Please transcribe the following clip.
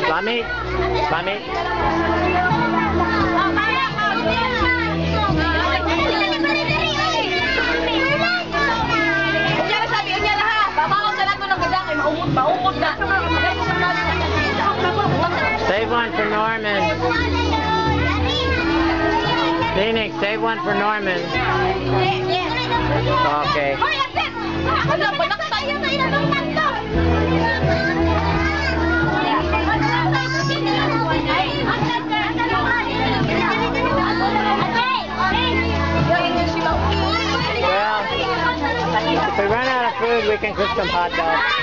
Pamit. Pamit. Save one for Norman. Phoenix, save one for Norman. Okay. If we run out of food, we can cook some hot dogs.